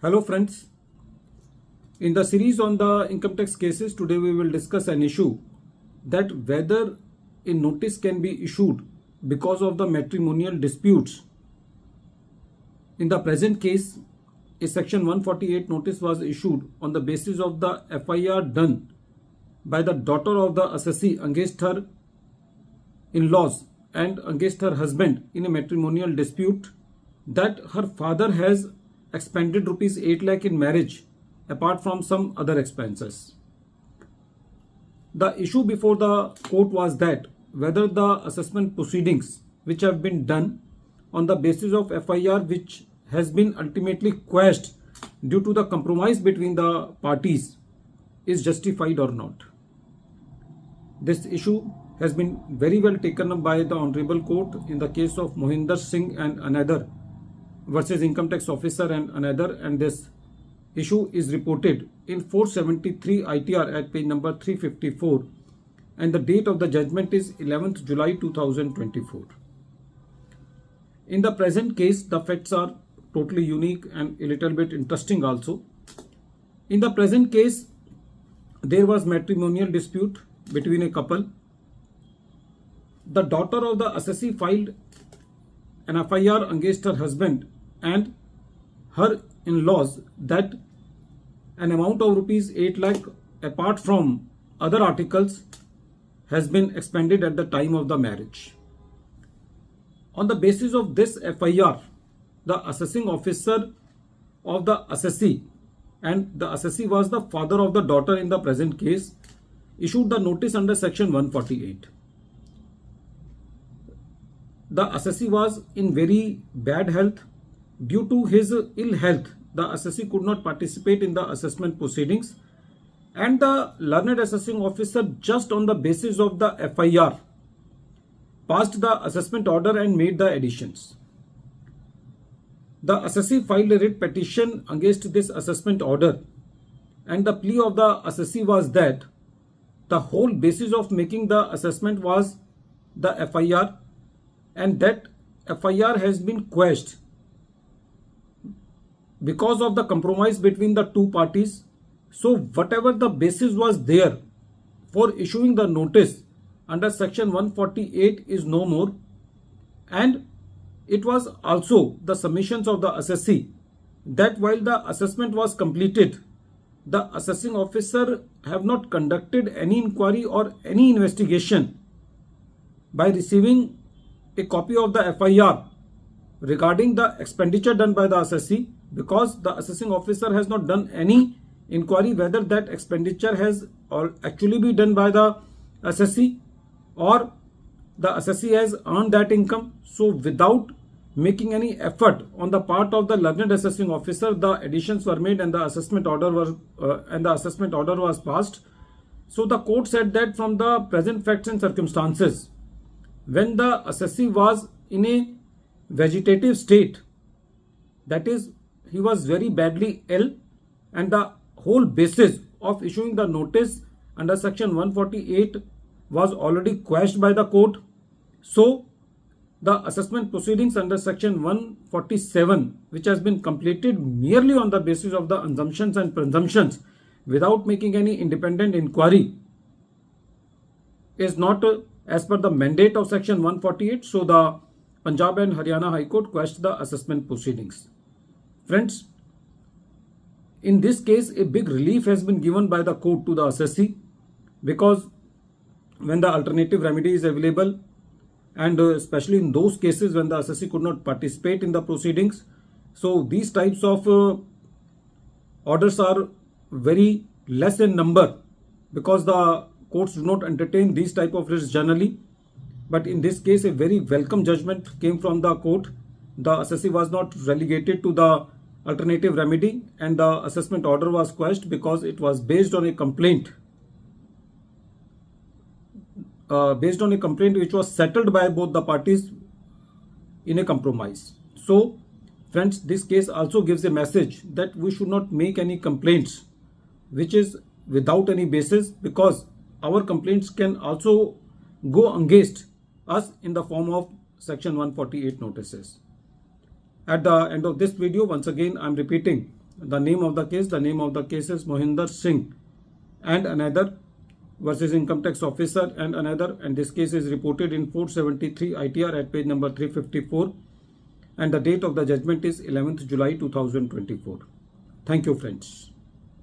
Hello friends, in the series on the income tax cases, today we will discuss an issue that whether a notice can be issued because of the matrimonial disputes. In the present case, a section 148 notice was issued on the basis of the FIR done by the daughter of the assessee against her in-laws and against her husband in a matrimonial dispute that her father has expended rupees 8 lakh in marriage apart from some other expenses. The issue before the court was that whether the assessment proceedings which have been done on the basis of FIR which has been ultimately quashed due to the compromise between the parties is justified or not. This issue has been very well taken up by the Honorable Court in the case of Mohinder Singh and another versus income tax officer and another, and this issue is reported in 473 ITR at page number 354, and the date of the judgment is 11th July 2024. In the present case, the facts are totally unique and a little bit interesting also. In the present case, there was matrimonial dispute between a couple. The daughter of the assessee filed an FIR against her husband and her in-laws that an amount of rupees 8 lakh apart from other articles has been expended at the time of the marriage. On the basis of this FIR, the assessing officer of the assessee, and the assessee was the father of the daughter in the present case, issued the notice under section 148. The assessee was in very bad health. Due to his ill health, the assessee could not participate in the assessment proceedings, and the learned assessing officer, just on the basis of the FIR, passed the assessment order and made the additions. The assessee filed a writ petition against this assessment order, and the plea of the assessee was that the whole basis of making the assessment was the FIR, and that FIR has been quashed because of the compromise between the two parties. So whatever the basis was there for issuing the notice under section 148 is no more, and it was also the submissions of the assessee that while the assessment was completed, the assessing officer have not conducted any inquiry or any investigation by receiving a copy of the FIR regarding the expenditure done by the assessee, because the assessing officer has not done any inquiry whether that expenditure has actually been done by the assessee or the assessee has earned that income. So without making any effort on the part of the learned assessing officer, the additions were made and the assessment order was passed. So the court said that from the present facts and circumstances, when the assessee was in a vegetative state, that is, he was very badly ill, and the whole basis of issuing the notice under section 148 was already quashed by the court. So the assessment proceedings under section 147, which has been completed merely on the basis of the assumptions and presumptions without making any independent inquiry, is not as per the mandate of section 148. So the Punjab and Haryana High Court quashed the assessment proceedings. Friends, in this case, a big relief has been given by the court to the assessee, because when the alternative remedy is available, and especially in those cases when the assessee could not participate in the proceedings, so these types of orders are very less in number, because the courts do not entertain these type of risks generally. But in this case, a very welcome judgment came from the court. The assessee was not relegated to the alternative remedy, and the assessment order was quashed because it was based on a complaint which was settled by both the parties in a compromise. So friends, this case also gives a message that we should not make any complaints which is without any basis, because our complaints can also go against us in the form of section 148 notices. At the end of this video, once again, I'm repeating The name of the case is Mohinder Singh and another versus income tax officer and another, and this case is reported in 473 ITR at page number 354, and the date of the judgment is 11th July 2024. Thank you, friends.